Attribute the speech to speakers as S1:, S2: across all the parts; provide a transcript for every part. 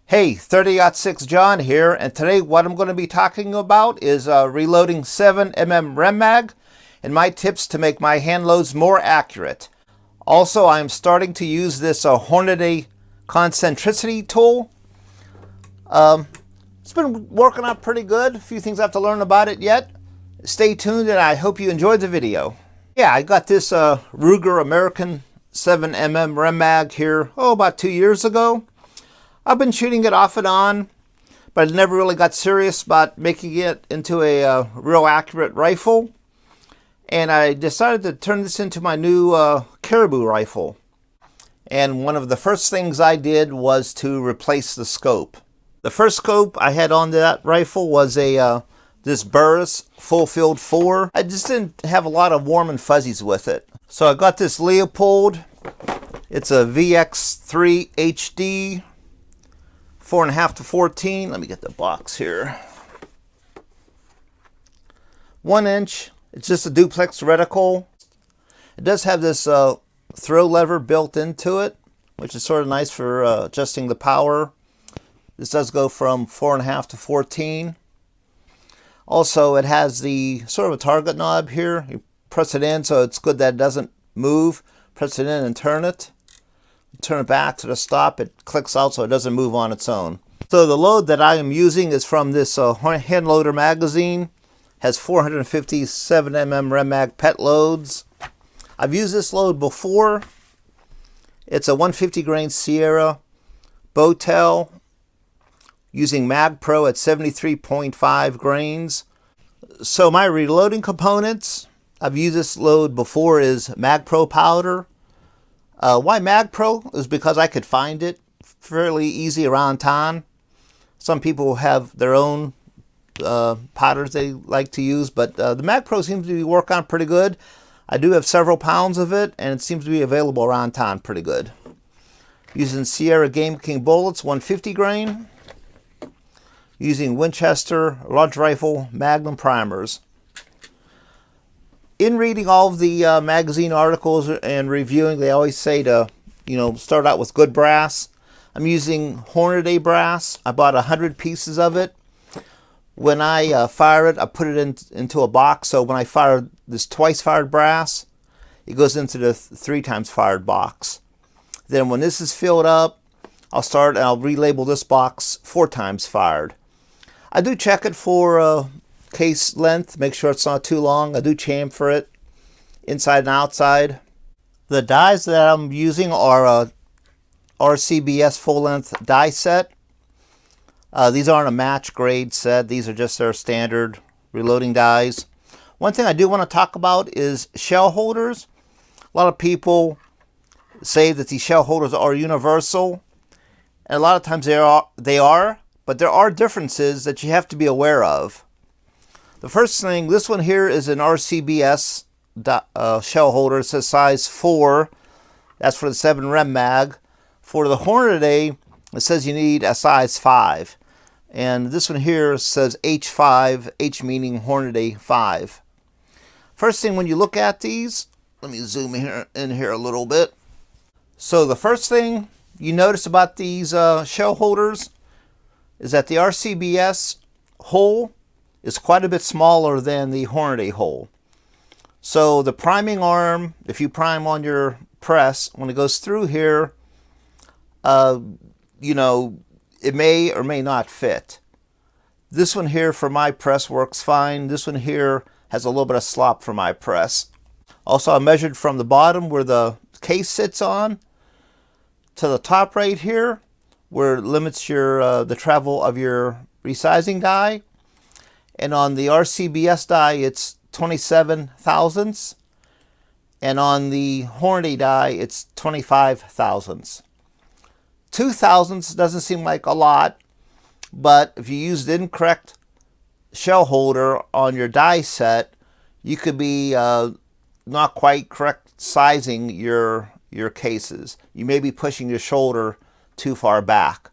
S1: Hey, 30-06 John here, and today what I'm going to be talking about is reloading 7mm Rem Mag and my tips to make my hand loads more accurate. Also, I'm starting to use this Hornady Concentricity tool. It's been working out pretty good. A few things I have to learn about it yet. Stay tuned and I hope you enjoyed the video. Yeah, I got this Ruger American 7mm Rem Mag here, about 2 years ago. I've been shooting it off and on, but I never really got serious about making it into a real accurate rifle. And I decided to turn this into my new caribou rifle. And one of the first things I did was to replace the scope. The first scope I had on that rifle was this Burris Full Field 4. I just didn't have a lot of warm and fuzzies with it. So I got this Leopold. It's a VX3 HD. 4.5 to 14. Let me get the box here. 1 inch. It's just a duplex reticle. It does have this throw lever built into it, which is sort of nice for adjusting the power. This does go from 4.5 to 14. Also, it has the sort of a target knob here. You press it in, so it's good that it doesn't move. Press it in and turn it. Turn it back to the stop, it clicks out so it doesn't move on its own. So the load that I am using is from this hand loader magazine. Has 450 7mm Rem Mag pet loads. I've used this load before. It's a 150 grain Sierra Bowtail using Mag Pro at 73.5 grains. So my reloading components, I've used this load before, is Mag Pro powder. Why Mag Pro? Is because I could find it fairly easy around town. Some people have their own powders they like to use, but the Mag Pro seems to be working out pretty good. I do have several pounds of it, and it seems to be available around town pretty good. Using Sierra Game King bullets, 150 grain. Using Winchester large rifle Magnum primers. In reading all of the magazine articles and reviewing, they always say to, start out with good brass. I'm using Hornady brass. I bought 100 pieces of it. When I fire it, I put it into a box. So when I fire this twice fired brass, it goes into the 3 times fired box. Then when this is filled up, I'll start and I'll relabel this box 4 times fired. I do check it for case length, make sure it's not too long. I do chamfer it inside and outside. The dies that I'm using are a RCBS full length die set. These aren't a match grade set. These are just their standard reloading dies. One thing I do want to talk about is shell holders. A lot of people say that these shell holders are universal, and a lot of times they are, but there are differences that you have to be aware of. The first thing, this one here is an RCBS shell holder. It says size 4. That's for the 7 Rem Mag. For the Hornady, it says you need a size 5. And this one here says H5, H meaning Hornady 5. First thing when you look at these, let me zoom in here a little bit. So the first thing you notice about these shell holders is that the RCBS hole is quite a bit smaller than the Hornady hole. So the priming arm, if you prime on your press, when it goes through here, it may or may not fit. This one here for my press works fine. This one here has a little bit of slop for my press. Also, I measured from the bottom where the case sits on to the top right here, where it limits your the travel of your resizing die. And on the RCBS die, it's 27 thousandths. And on the Hornady die, it's 25 thousandths. 2 thousandths doesn't seem like a lot, but if you use the incorrect shell holder on your die set, you could be not quite correct sizing your cases. You may be pushing your shoulder too far back.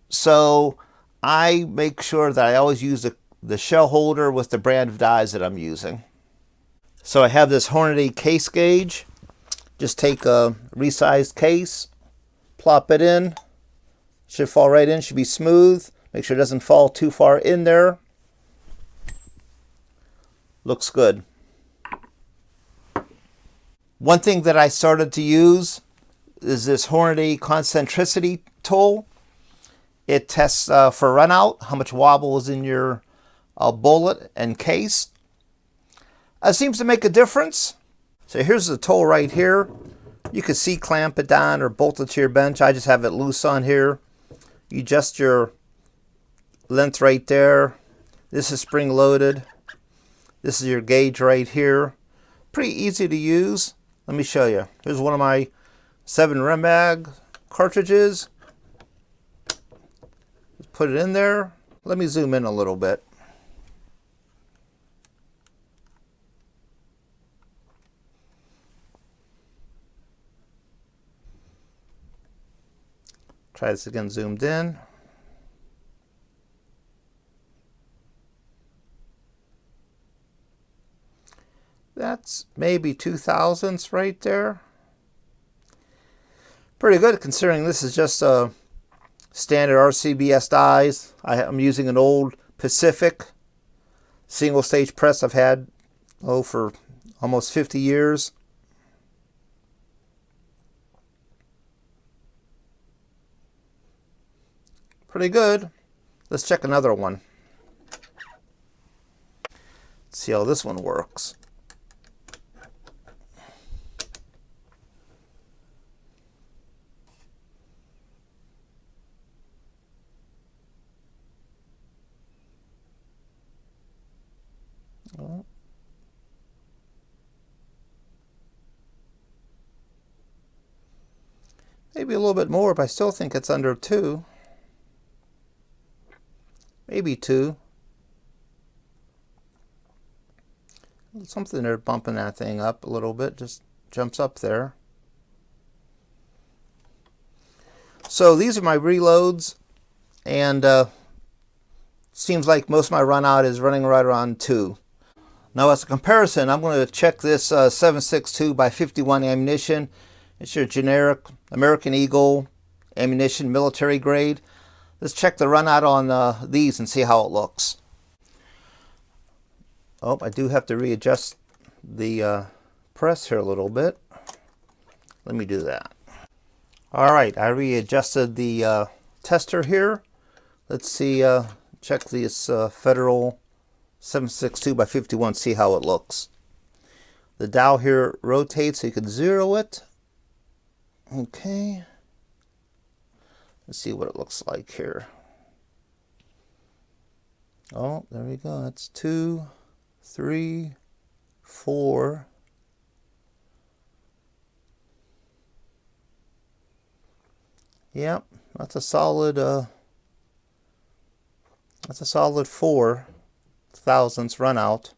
S1: So I make sure that I always use the shell holder with the brand of dies that I'm using. So I have this Hornady case gauge. Just take a resized case, plop it in, Should fall right in, should be smooth. Make sure it doesn't fall too far in there. Looks good. One thing that I started to use is this Hornady Concentricity tool. It tests for runout, how much wobble is in your bullet and case. It seems to make a difference. So here's the tool right here. You can C-clamp it down or bolt it to your bench. I just have it loose on here. You adjust your length right there. This is spring loaded. This is your gauge right here. Pretty easy to use. Let me show you. Here's one of my 7mm Rem Mag cartridges. Just put it in there. Let me zoom in a little bit. Try this again, zoomed in. That's maybe 0.002 right there. Pretty good considering this is just a standard RCBS dies. I'm using an old Pacific single stage press I've had for almost 50 years. Pretty good. Let's check another one. Let's see how this one works. Maybe a little bit more, but I still think it's under 2. Maybe 2. Something there bumping that thing up a little bit, just jumps up there. So these are my reloads, and seems like most of my run out is running right around 2. Now as a comparison, I'm going to check this 7.62 by 51 ammunition. It's your generic American Eagle ammunition, military grade. Let's check the run out on these and see how it looks. Oh, I do have to readjust the press here a little bit. Let me do that. All right, I readjusted the tester here. Let's see, check this Federal 7.62 by 51, see how it looks. The dial here rotates so you can zero it. Okay. Let's see what it looks like here. Oh, there we go. That's 2, 3, 4. Yep, that's a solid 4 thousandths run out.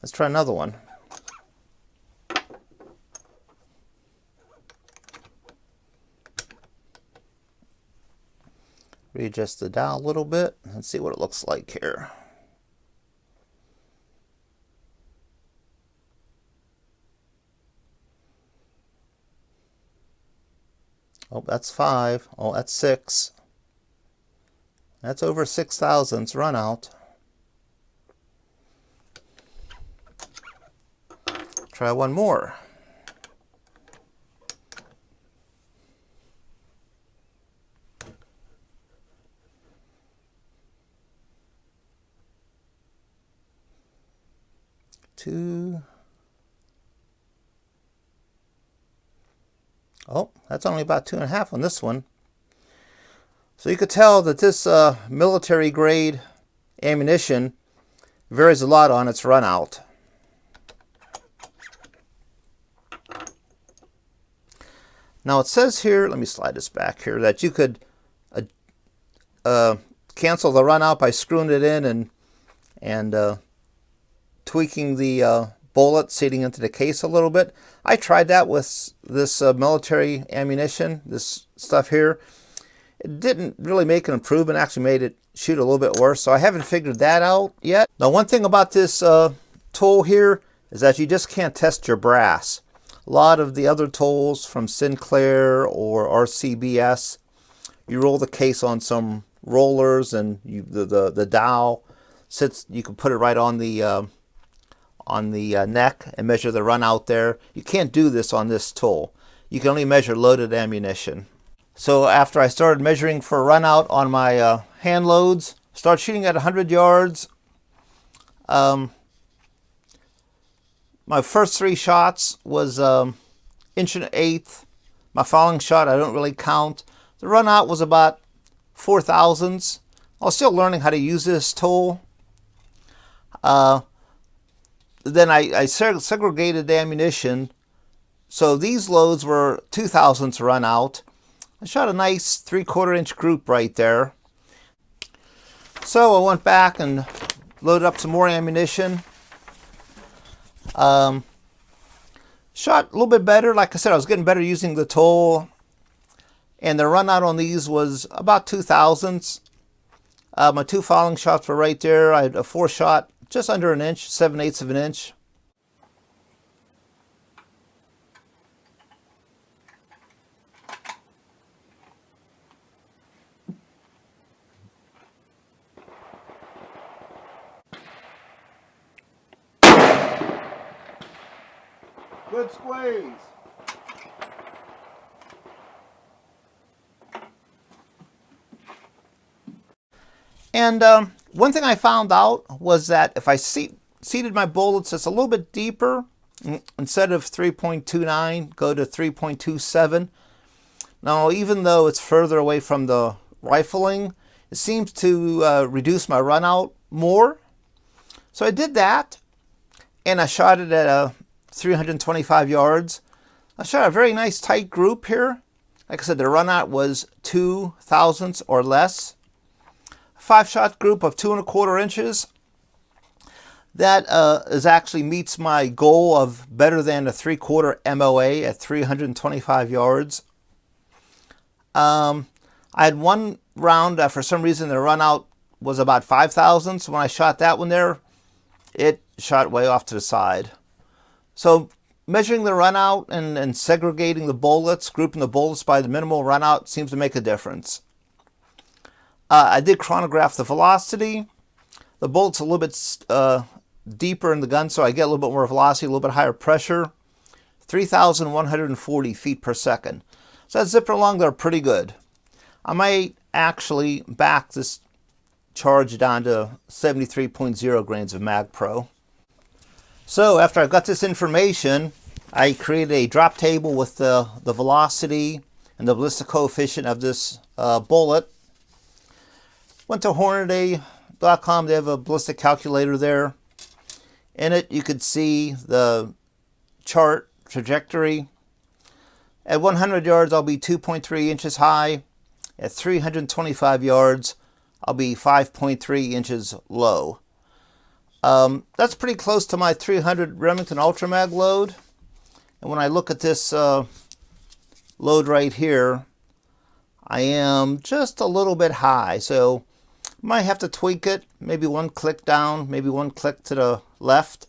S1: Let's try another one. Readjust the dial a little bit and see what it looks like here. Oh, that's 5. Oh, that's 6. That's over 6 thousandths run out. Try one more. Two. Oh, that's only about 2.5 on this one. So you could tell that this military grade ammunition varies a lot on its run out. Now it says here, let me slide this back here, that you could cancel the run out by screwing it in and tweaking the bullet seating into the case a little bit. I tried that with this military ammunition, this stuff here. It didn't really make an improvement, actually made it shoot a little bit worse, so I haven't figured that out yet. Now one thing about this tool here is that you just can't test your brass. A lot of the other tools from Sinclair or RCBS you roll the case on some rollers, and the dowel sits. You can put it right on the neck and measure the run out there. You can't do this on this tool. You can only measure loaded ammunition. So after I started measuring for run out on my hand loads, start shooting at 100 yards. My first 3 shots was 1 1/8. My following shot I don't really count. The run out was about 4 thousandths. I was still learning how to use this tool. Then I segregated the ammunition. So these loads were 2 thousandths run out. I shot a nice 3/4 inch group right there. So I went back and loaded up some more ammunition. Shot a little bit better. Like I said, I was getting better using the tool. And the run out on these was about 2 thousandths. My 2 following shots were right there. I had a 4 shot, just under an inch, 7/8 of an inch. Good squeeze. And one thing I found out was that if I seated my bullets just a little bit deeper, instead of 3.29, go to 3.27. Now, even though it's further away from the rifling, it seems to reduce my run out more. So I did that, and I shot it at 325 yards. I shot a very nice tight group here. Like I said, the run out was 2 thousandths or less. 5-shot group of 2 1/4 inches. That actually meets my goal of better than a 3/4 MOA at 325 yards. I had one round, for some reason the run out was about 5 thousandths. When I shot that one there, it shot way off to the side. So measuring the run out and segregating the bullets, grouping the bullets by the minimal run out seems to make a difference. I did chronograph the velocity. The bullet's a little bit deeper in the gun, so I get a little bit more velocity, a little bit higher pressure. 3,140 feet per second. So that's zipping along there pretty good. I might actually back this charge down to 73.0 grains of Mag Pro. So after I got this information, I created a drop table with the velocity and the ballistic coefficient of this bullet. Went to Hornady.com. They have a ballistic calculator there. In it, you could see the chart trajectory. At 100 yards, I'll be 2.3 inches high. At 325 yards, I'll be 5.3 inches low. That's pretty close to my 300 Remington Ultra Mag load. And when I look at this load right here, I am just a little bit high. So might have to tweak it, maybe 1 click down, maybe 1 click to the left,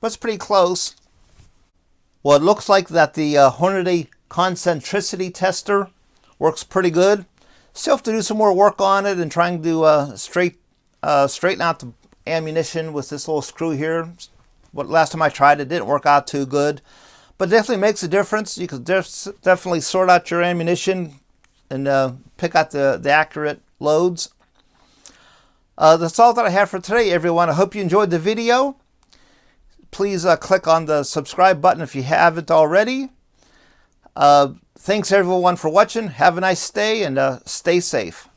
S1: but it's pretty close. Well, it looks like that the Hornady Concentricity tester works pretty good. Still have to do some more work on it and trying to straighten out the ammunition with this little screw here. But last time I tried it didn't work out too good, but it definitely makes a difference. You can definitely sort out your ammunition and pick out the accurate loads. That's all that I have for today, everyone. I hope you enjoyed the video. Please click on the subscribe button if you haven't already. Thanks everyone for watching. Have a nice day and stay safe.